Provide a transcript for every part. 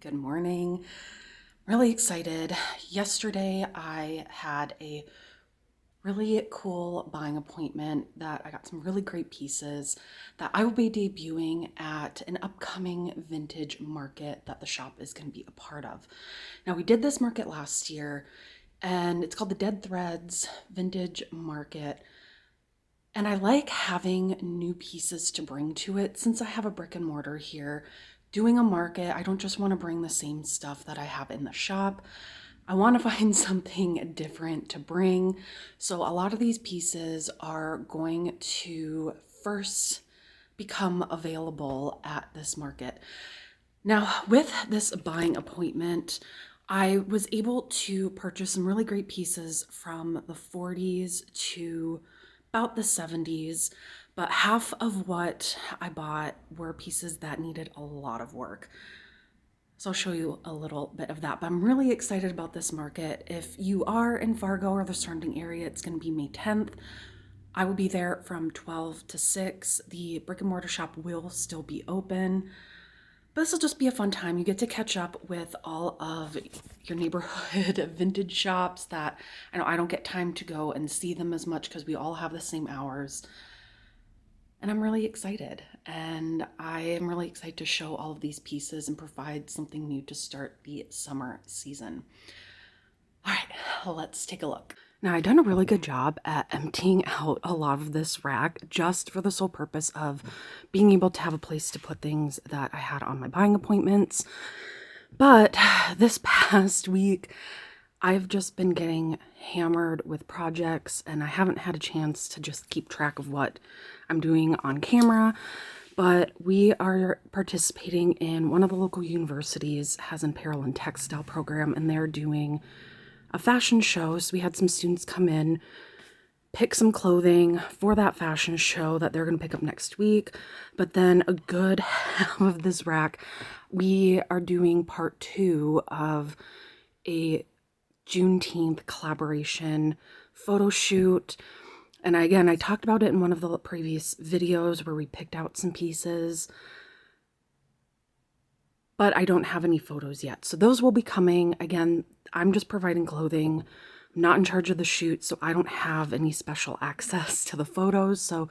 Good morning. Really excited. Yesterday I had a really cool buying appointment that I got some really great pieces that I will be debuting at an upcoming vintage market that the shop is going to be a part of. Now, we did this market last year and it's called the Dead Threads Vintage Market. And I like having new pieces to bring to it since I have a brick and mortar here. Doing a market, I don't just want to bring the same stuff that I have in the shop. I want to find something different to bring. So a lot of these pieces are going to first become available at this market. Now, with this buying appointment, I was able to purchase some really great pieces from the 40s to about the 70s, but half of what I bought were pieces that needed a lot of work. So I'll show you a little bit of that, but I'm really excited about this market. If you are in Fargo or the surrounding area, it's going to be May 10th. I will be there from 12 to 6. The brick and mortar shop will still be open. But this will just be a fun time. You get to catch up with all of your neighborhood vintage shops that I know I don't get time to go and see them as much because we all have the same hours. And I'm really excited. And I am really excited to show all of these pieces and provide something new to start the summer season. All right, let's take a look. Now, I've done a really good job at emptying out a lot of this rack just for the sole purpose of being able to have a place to put things that I had on my buying appointments. But this past week, I've just been getting hammered with projects and I haven't had a chance to just keep track of what I'm doing on camera. But we are participating in one of the local universities has an apparel and textile program, and they're doing a fashion show. So we had some students come in, pick some clothing for that fashion show that they're going to pick up next week. But then a good half of this rack, we are doing part 2 of a Juneteenth collaboration photo shoot. And again, I talked about it in one of the previous videos where we picked out some pieces, but I don't have any photos yet. So those will be coming. Again, I'm just providing clothing. I'm not in charge of the shoot, so I don't have any special access to the photos. So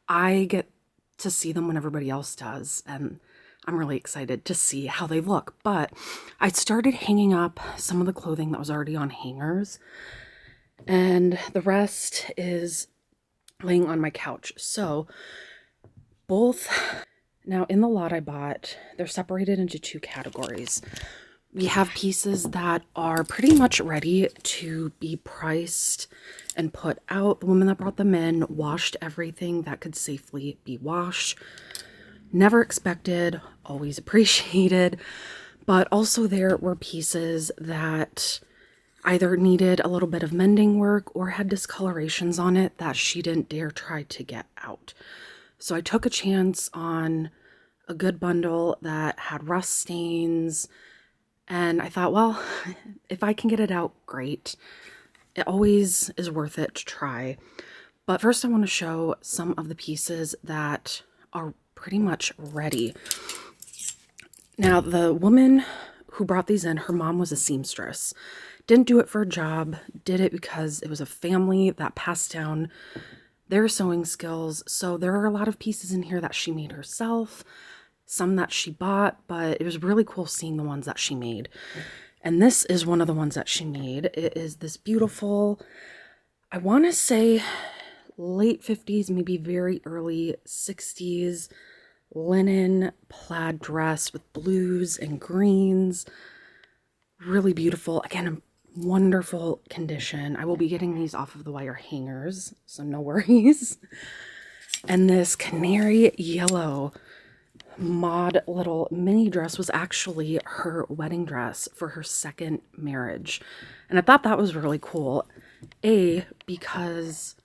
I get to see them when everybody else does. And I'm really excited to see how they look. But I started hanging up some of the clothing that was already on hangers, and the rest is laying on my couch. So both, now in the lot I bought, they're separated into 2 categories. We have pieces that are pretty much ready to be priced and put out. The woman that brought them in washed everything that could safely be washed. Never expected, always appreciated. But also there were pieces that either needed a little bit of mending work or had discolorations on it that she didn't dare try to get out. So I took a chance on a good bundle that had rust stains, and I thought, well, if I can get it out, great. It always is worth it to try. But first I want to show some of the pieces that are pretty much ready. Now, the woman who brought these in, her mom was a seamstress. Didn't do it for a job, did it because it was a family that passed down their sewing skills. So there are a lot of pieces in here that she made herself, some that she bought, but it was really cool seeing the ones that she made. And this is one of the ones that she made. It is this beautiful, I want to say late 50s, maybe very early 60s, linen plaid dress with blues and greens. Really beautiful. Again, wonderful condition. I will be getting these off of the wire hangers, so no worries. And this canary yellow mod little mini dress was actually her wedding dress for her second marriage. And I thought that was really cool. Because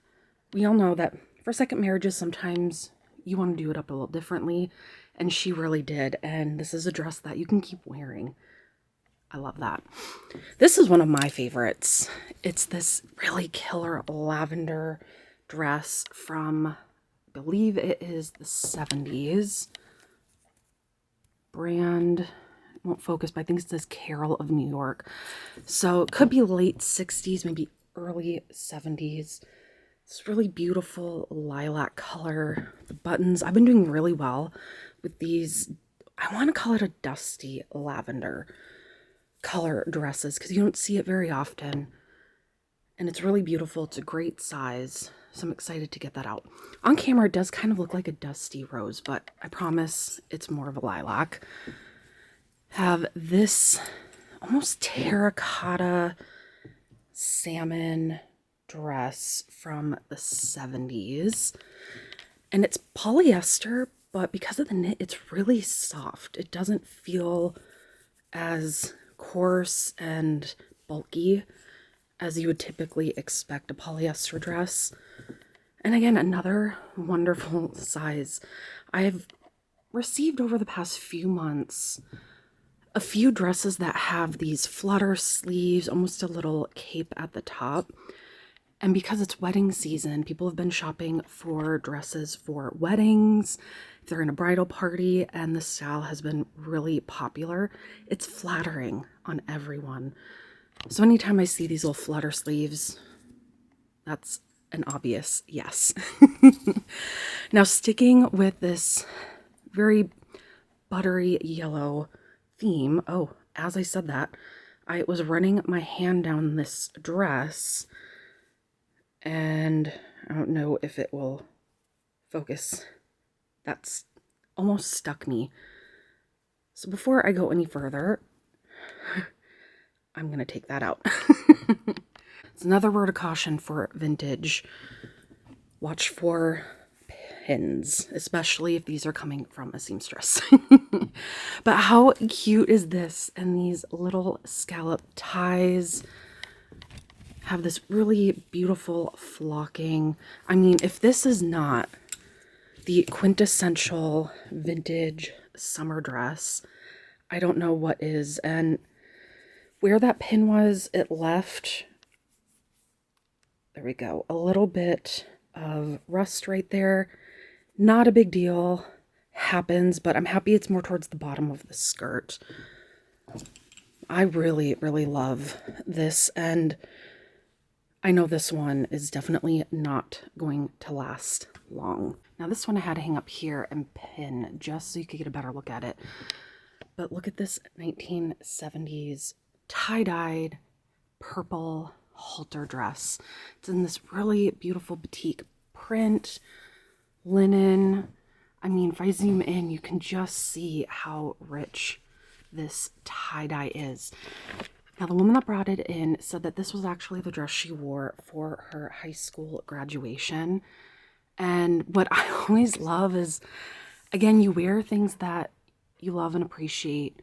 we all know that for second marriages, sometimes you want to do it up a little differently. And she really did. And this is a dress that you can keep wearing. I love that. This is one of my favorites. It's this really killer lavender dress from, I believe it is the 70s. Brand, won't focus, but I think it says Carol of New York. So it could be late 60s, maybe early 70s. It's really beautiful lilac color. The buttons, I've been doing really well with these. I want to call it a dusty lavender color dresses because you don't see it very often. And it's really beautiful. It's a great size. So I'm excited to get that out. On camera, it does kind of look like a dusty rose, but I promise it's more of a lilac. Have this almost terracotta salmon dress from the 70s. And it's polyester, but because of the knit, it's really soft. It doesn't feel as coarse and bulky as you would typically expect a polyester dress. And again, another wonderful size. I've received over the past few months a few dresses that have these flutter sleeves, almost a little cape at the top. And because it's wedding season, people have been shopping for dresses for weddings, if they're in a bridal party, and the style has been really popular. It's flattering on everyone. So anytime I see these little flutter sleeves, that's an obvious yes. Now, sticking with this very buttery yellow theme. Oh, as I said that, I was running my hand down this dress, and I don't know if it will focus. That's almost stuck me. So before I go any further, I'm going to take that out. It's another word of caution for vintage. Watch for pins, especially if these are coming from a seamstress. But how cute is this? And these little scallop ties have this really beautiful flocking. I mean, if this is not the quintessential vintage summer dress, I don't know what is. And where that pin was, it left, there we go, a little bit of rust right there. Not a big deal, happens, but I'm happy it's more towards the bottom of the skirt. I really, really love this, and I know this one is definitely not going to last long. Now this one I had to hang up here and pin just so you could get a better look at it. But look at this 1970s tie-dyed purple halter dress. It's in this really beautiful batik print, linen. I mean, if I zoom in, you can just see how rich this tie-dye is. Now, the woman that brought it in said that this was actually the dress she wore for her high school graduation. And what I always love is, again, you wear things that you love and appreciate,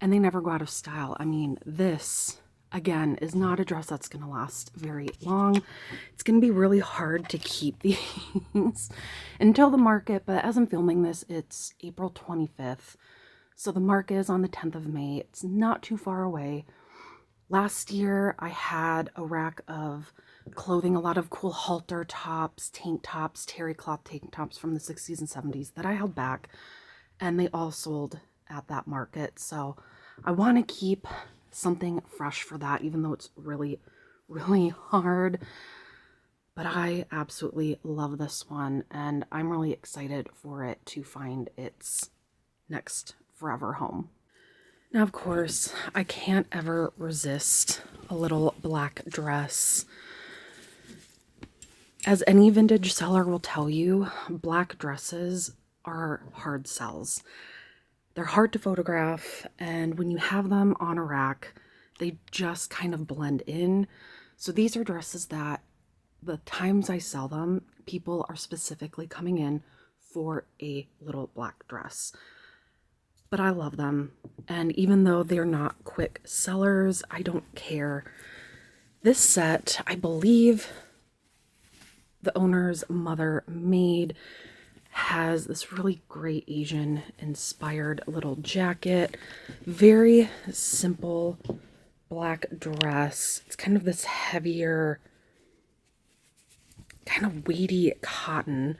and they never go out of style. I mean, this, again, is not a dress that's going to last very long. It's going to be really hard to keep these until the market, but as I'm filming this, it's April 25th. So the market is on the 10th of May. It's not too far away. Last year, I had a rack of clothing, a lot of cool halter tops, tank tops, terry cloth tank tops from the 60s and 70s that I held back, and they all sold at that market. So I want to keep something fresh for that, even though it's really, really hard. But I absolutely love this one, and I'm really excited for it to find its next forever home. Now, of course, I can't ever resist a little black dress. As any vintage seller will tell you, black dresses are hard sells. They're hard to photograph, and when you have them on a rack, they just kind of blend in. So these are dresses that the times I sell them, people are specifically coming in for a little black dress. But I love them, and even though they're not quick sellers, I don't care. This set, I believe the owner's mother made, has this really great Asian inspired little jacket, very simple black dress. It's kind of this heavier, kind of weighty cotton,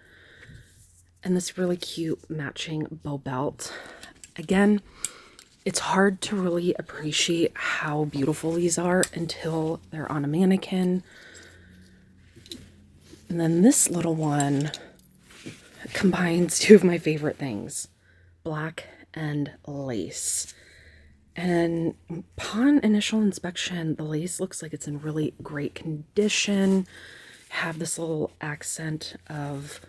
and this really cute matching bow belt. Again, It's hard to really appreciate how beautiful these are until they're on a mannequin. And then this little one combines two of my favorite things, black and lace. And upon initial inspection, the lace looks like it's in really great condition. Have this little accent of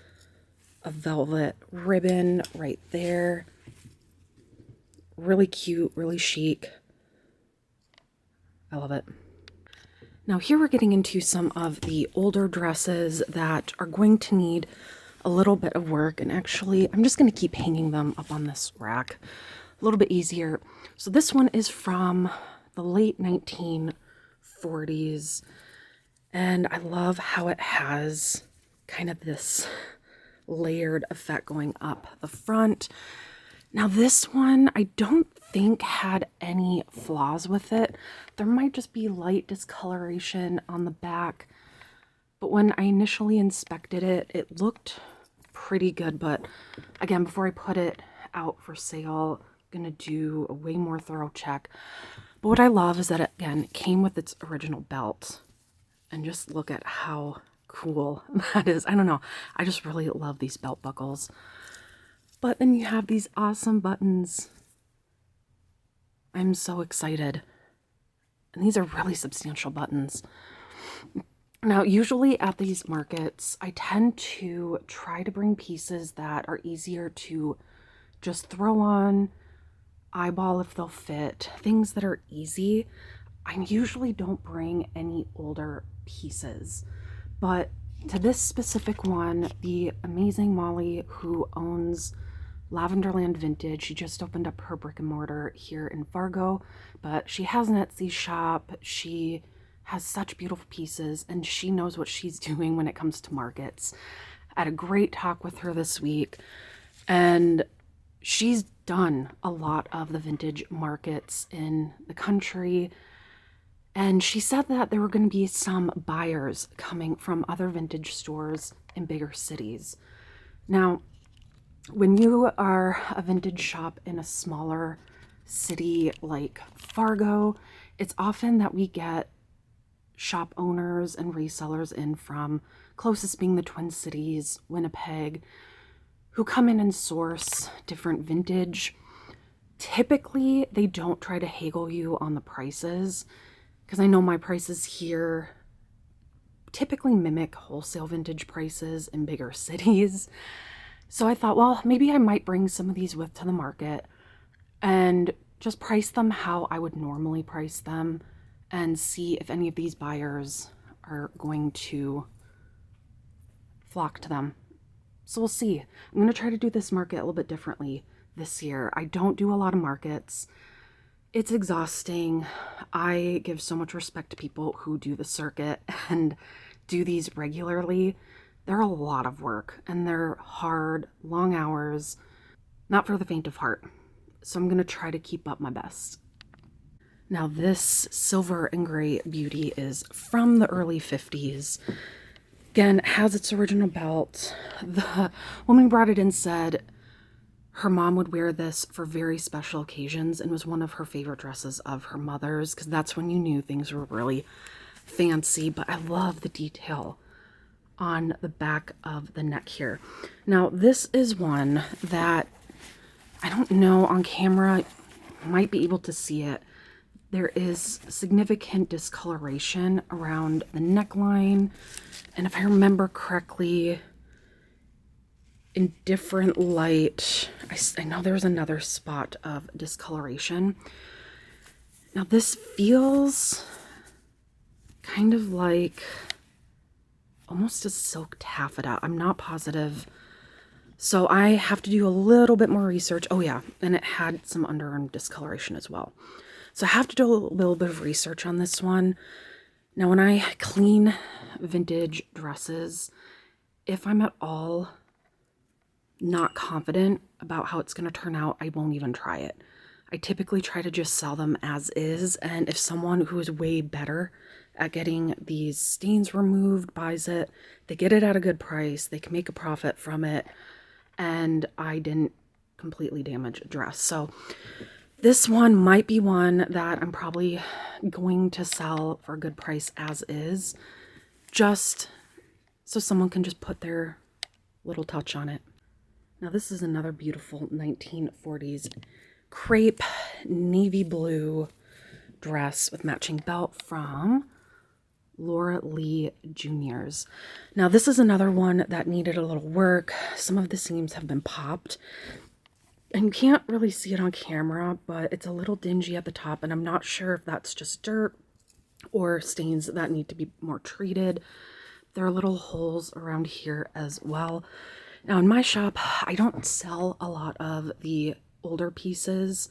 a velvet ribbon right there. Really cute, really chic. I love it. Now here we're getting into some of the older dresses that are going to need a little bit of work, and actually I'm just going to keep hanging them up on this rack. A little bit easier. So this one is from the late 1940s, and I love how it has kind of this layered effect going up the front. Now this one I don't think had any flaws with it. There might just be light discoloration on the back, but when I initially inspected it, it looked pretty good. But again, before I put it out for sale, I'm gonna do a way more thorough check. But what I love is that it, again, came with its original belt, and just look at how cool that is. I don't know, I just really love these belt buckles. But then you have these awesome buttons. I'm so excited. And these are really substantial buttons. Now, usually at these markets, I tend to try to bring pieces that are easier to just throw on, eyeball if they'll fit, things that are easy. I usually don't bring any older pieces. But to this specific one, the amazing Molly, who owns Lavenderland Vintage, she just opened up her brick and mortar here in Fargo, but she has an Etsy shop. She has such beautiful pieces, and she knows what she's doing when it comes to markets. I had a great talk with her this week, and she's done a lot of the vintage markets in the country. And she said that there were going to be some buyers coming from other vintage stores in bigger cities. Now, when you are a vintage shop in a smaller city like Fargo, it's often that we get shop owners and resellers in from, closest being the Twin Cities, Winnipeg, who come in and source different vintage. Typically, they don't try to haggle you on the prices, because I know my prices here typically mimic wholesale vintage prices in bigger cities. So I thought, well, maybe I might bring some of these with to the market and just price them how I would normally price them and see if any of these buyers are going to flock to them. So we'll see. I'm going to try to do this market a little bit differently this year. I don't do a lot of markets. It's exhausting. I give so much respect to people who do the circuit and do these regularly. They're a lot of work, and they're hard, long hours, not for the faint of heart. So I'm going to try to keep up my best. Now this silver and gray beauty is from the early 50s. Again, it has its original belt. The woman who brought it in said her mom would wear this for very special occasions and was one of her favorite dresses of her mother's, because that's when you knew things were really fancy. But I love the detail on the back of the neck here. Now this is one that I don't know on camera, you might be able to see it. There is significant discoloration around the neckline, and if I remember correctly, in different light, I know there's another spot of discoloration. Now this feels kind of like almost a silk taffeta. I'm not positive. So I have to do a little bit more research. Oh yeah, and it had some underarm discoloration as well. So I have to do a little bit of research on this one. Now when I clean vintage dresses, if I'm at all not confident about how it's going to turn out, I won't even try it. I typically try to just sell them as is, and if someone who is way better at getting these stains removed buys it, they get it at a good price, they can make a profit from it, and I didn't completely damage a dress. So This one might be one that I'm probably going to sell for a good price as is, just so someone can just put their little touch on it. Now this is another beautiful 1940s crepe navy blue dress with matching belt from Laura Lee Juniors. Now this is another one that needed a little work. Some of the seams have been popped. And you can't really see it on camera, but it's a little dingy at the top, and I'm not sure if that's just dirt or stains that need to be more treated. There are little holes around here as well. Now in my shop, I don't sell a lot of the older pieces.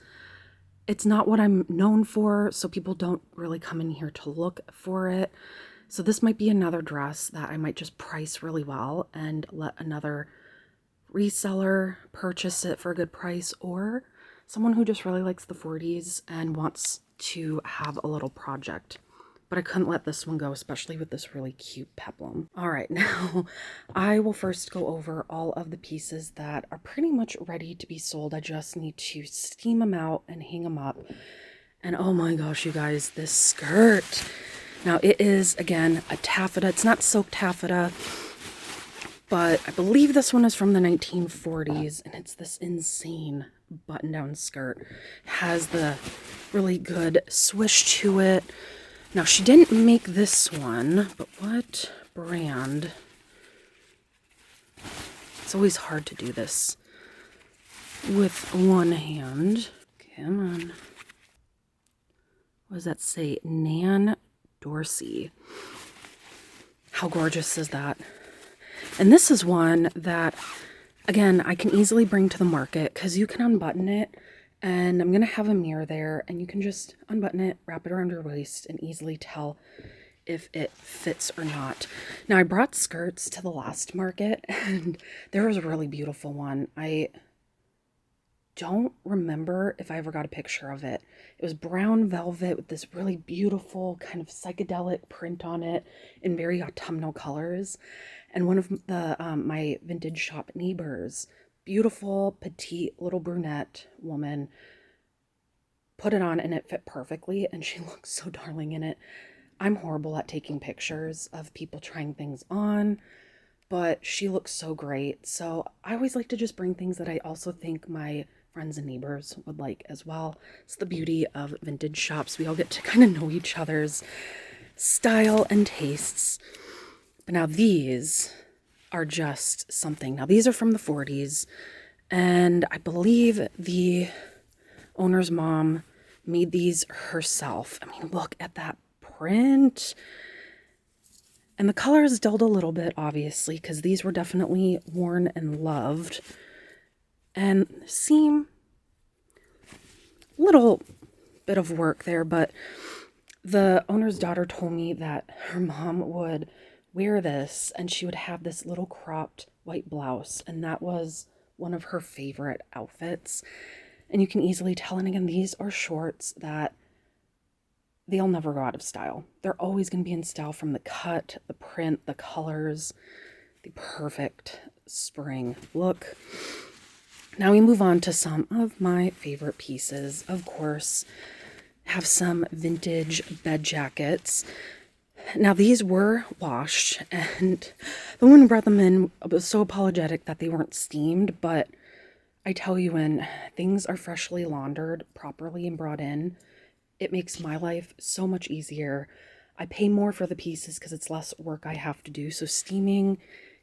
It's not what I'm known for, so people don't really come in here to look for it. So this might be another dress that I might just price really well and let another reseller purchase it for a good price, or someone who just really likes the 40s and wants to have a little project. But I couldn't let this one go, especially with this really cute peplum. All right, now I will first go over all of the pieces that are pretty much ready to be sold. I just need to steam them out and hang them up. And oh my gosh, you guys, this skirt. Now it is, again, a taffeta. It's not silk taffeta, but I believe this one is from the 1940s, and it's this insane button-down skirt. It has the really good swish to it. Now, she didn't make this one, but what brand? It's always hard to do this with one hand. Come on. What does that say? Nan Dorsey. How gorgeous is that? And this is one that, again, I can easily bring to the market because you can unbutton it, and I'm going to have a mirror there, and you can just unbutton it, wrap it around your waist, and easily tell if it fits or not. Now, I brought skirts to the last market, and there was a really beautiful one. I don't remember if I ever got a picture of it. It was brown velvet with this really beautiful kind of psychedelic print on it in very autumnal colors. And one of the my vintage shop neighbors, beautiful, petite, little brunette woman, put it on and it fit perfectly, and she looks so darling in it. I'm horrible at taking pictures of people trying things on, but she looks so great. So I always like to just bring things that I also think my friends and neighbors would like as well. It's the beauty of vintage shops. We all get to kind of know each other's style and tastes. But now these are just something. Now these are from the 40s, and I believe the owner's mom made these herself. I mean, look at that print. And the color is dulled a little bit, obviously, because these were definitely worn and loved. And seam, little bit of work there, but the owner's daughter told me that her mom would wear this and she would have this little cropped white blouse, and that was one of her favorite outfits. And you can easily tell, and again, these are shorts that they'll never go out of style. They're always going to be in style, from the cut, the print, the colors, the perfect spring look. Now we move on to some of my favorite pieces. Of course, have some vintage bed jackets. Now these were washed, and the woman who brought them in was so apologetic that they weren't steamed, but I tell you, when things are freshly laundered properly and brought in, it makes my life so much easier. I pay more for the pieces because it's less work I have to do, so steaming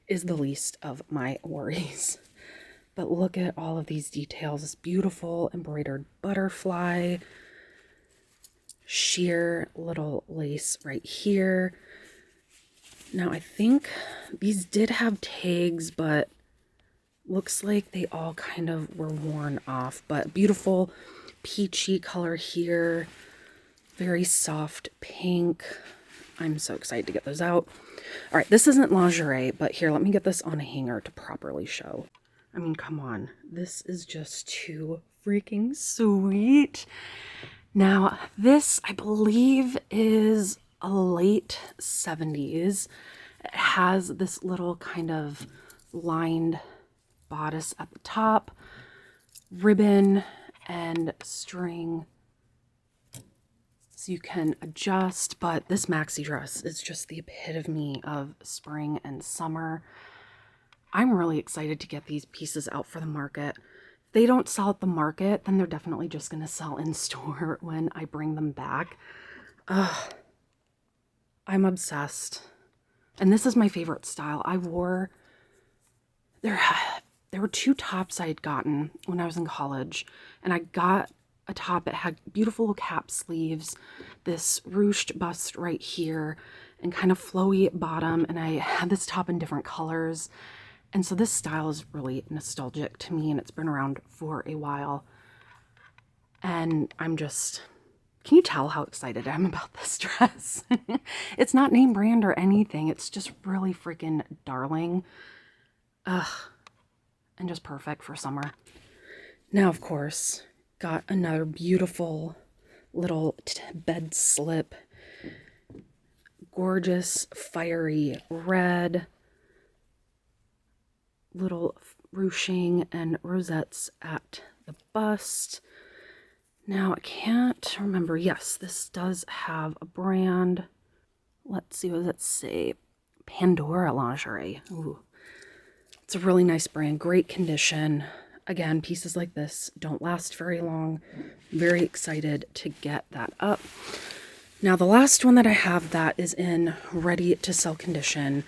is the least of my worries. But look at all of these details. This beautiful embroidered butterfly, sheer little lace right here. Now I think these did have tags, but looks like they all kind of were worn off. But beautiful peachy color here, very soft pink. I'm so excited to get those out. All right, this isn't lingerie, but here, let me get this on a hanger to properly show. I mean, come on, this is just too freaking sweet. Now, this, I believe, is a late 70s. It has this little kind of lined bodice at the top, ribbon, and string so you can adjust. But this maxi dress is just the epitome of spring and summer. I'm really excited to get these pieces out for the market. If they don't sell at the market, then they're definitely just going to sell in store when I bring them back. Ugh, I'm obsessed. And this is my favorite style. There were two tops I had gotten when I was in college, and I got a top that had beautiful cap sleeves, this ruched bust right here, and kind of flowy bottom, and I had this top in different colors. And so this style is really nostalgic to me, and it's been around for a while. And I'm just, can you tell how excited I am about this dress? It's not name brand or anything. It's just really freaking darling. Ugh. And just perfect for summer. Now, of course, got another beautiful little bed slip. Gorgeous, fiery red. Little ruching and rosettes at the bust. Now, I can't remember. Yes, this does have a brand. Let's see, what does it say? Pandora Lingerie. Ooh. It's a really nice brand, great condition. Again, pieces like this don't last very long. Very excited to get that up. Now, the last one that I have that is in ready to sell condition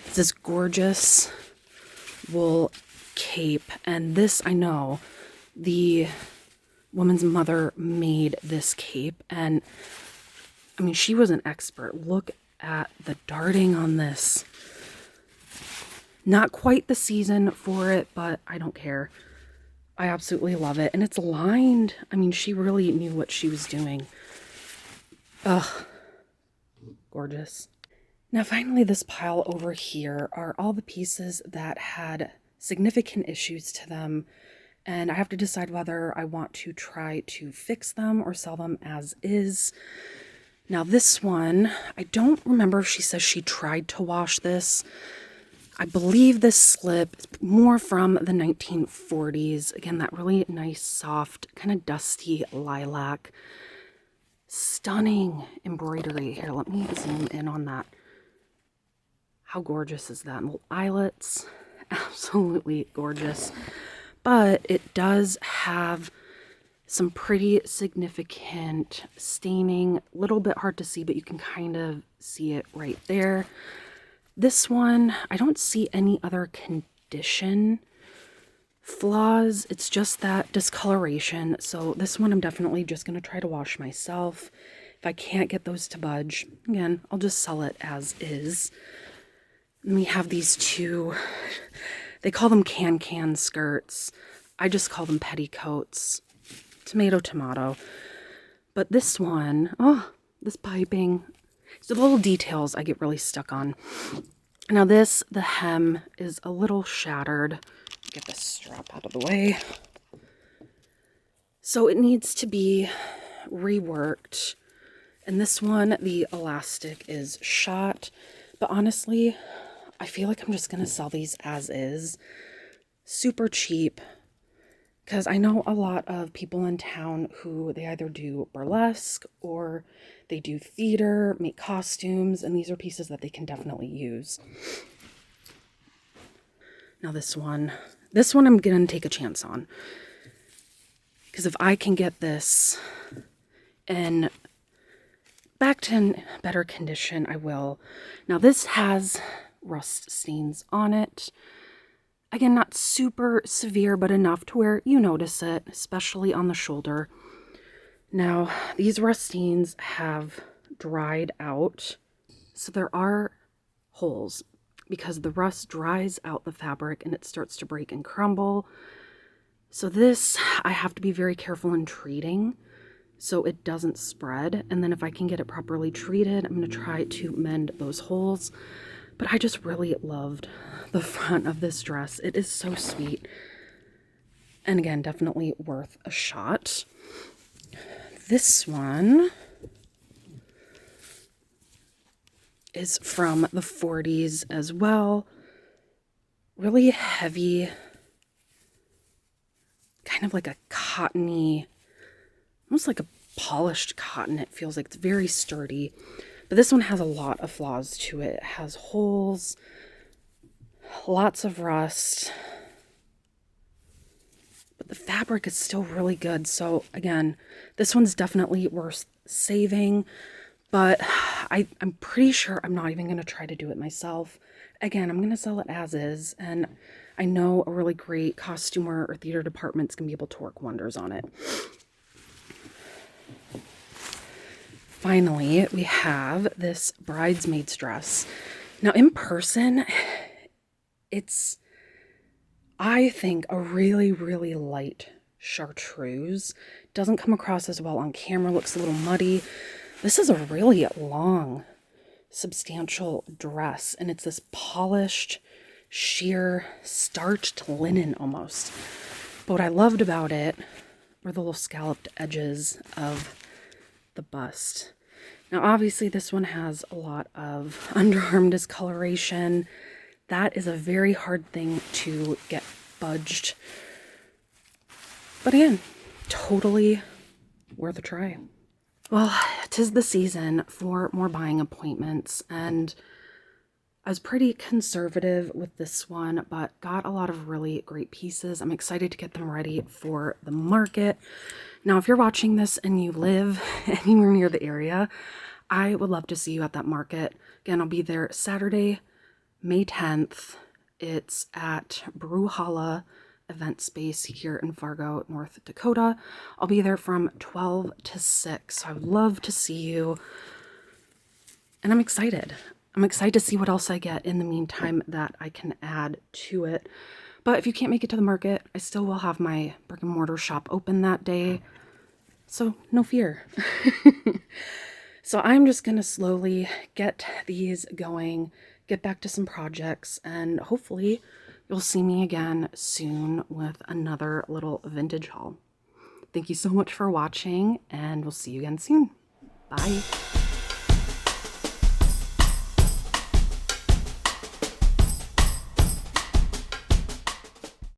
is this gorgeous wool cape. And this, I know, the woman's mother made this cape. And I mean, she was an expert. Look at the darting on this. Not quite the season for it, but I don't care. I absolutely love it. And it's lined. I mean, she really knew what she was doing. Ugh. Gorgeous. Now, finally, this pile over here are all the pieces that had significant issues to them. And I have to decide whether I want to try to fix them or sell them as is. Now, this one, I don't remember if she says she tried to wash this. I believe this slip is more from the 1940s. Again, that really nice, soft, kind of dusty lilac. Stunning embroidery. Here, let me zoom in on that. How gorgeous is that? Little eyelets. Absolutely gorgeous. But it does have some pretty significant staining. A little bit hard to see, but you can kind of see it right there. This one, I don't see any other condition flaws. It's just that discoloration. So this one I'm definitely just going to try to wash myself. If I can't get those to budge, again, I'll just sell it as is. And we have these two, they call them can skirts. I just call them petticoats. Tomato, tomato. But this one, oh, this piping. So the little details I get really stuck on. Now this, the hem is a little shattered. Get this strap out of the way. So it needs to be reworked. And this one, the elastic is shot. But honestly, I feel like I'm just going to sell these as is. Super cheap. Because I know a lot of people in town who they either do burlesque or they do theater, make costumes, and these are pieces that they can definitely use. Now this one I'm going to take a chance on. Because if I can get this in back to better condition, I will. Now this has rust stains on it. Again, not super severe, but enough to where you notice it, especially on the shoulder. Now, these rust stains have dried out, so there are holes because the rust dries out the fabric and it starts to break and crumble. So this, I have to be very careful in treating so it doesn't spread. And then if I can get it properly treated, I'm going to try to mend those holes. But I just really loved the front of this dress. It is so sweet. And again, definitely worth a shot. This one is from the 40s as well. Really heavy, kind of like a cottony, almost like a polished cotton. It feels like it's very sturdy. But this one has a lot of flaws to it. It has holes, lots of rust. But the fabric is still really good. So again, this one's definitely worth saving. But I'm pretty sure I'm not even going to try to do it myself. Again, I'm going to sell it as is. And I know a really great costumer or theater department's going to be able to work wonders on it. Finally, we have this bridesmaid's dress. Now, in person, it's, I think, a really, really light chartreuse. Doesn't come across as well on camera, looks a little muddy. This is a really long, substantial dress, and it's this polished, sheer, starched linen almost. But what I loved about it were the little scalloped edges of the bust. Now, obviously, this one has a lot of underarm discoloration. That is a very hard thing to get budged. But again, totally worth a try. Well, 'tis the season for more buying appointments, and I was pretty conservative with this one, but got a lot of really great pieces. I'm excited to get them ready for the market. Now, if you're watching this and you live anywhere near the area, I would love to see you at that market. Again, I'll be there Saturday, May 10th. It's at Brouhaha event space here in Fargo, North Dakota. I'll be there from 12 to 6. So I would love to see you. And I'm excited. I'm excited to see what else I get in the meantime that I can add to it. But if you can't make it to the market, I still will have my brick and mortar shop open that day. So no fear. So I'm just going to slowly get these going, get back to some projects, and hopefully you'll see me again soon with another little vintage haul. Thank you so much for watching, and we'll see you again soon. Bye.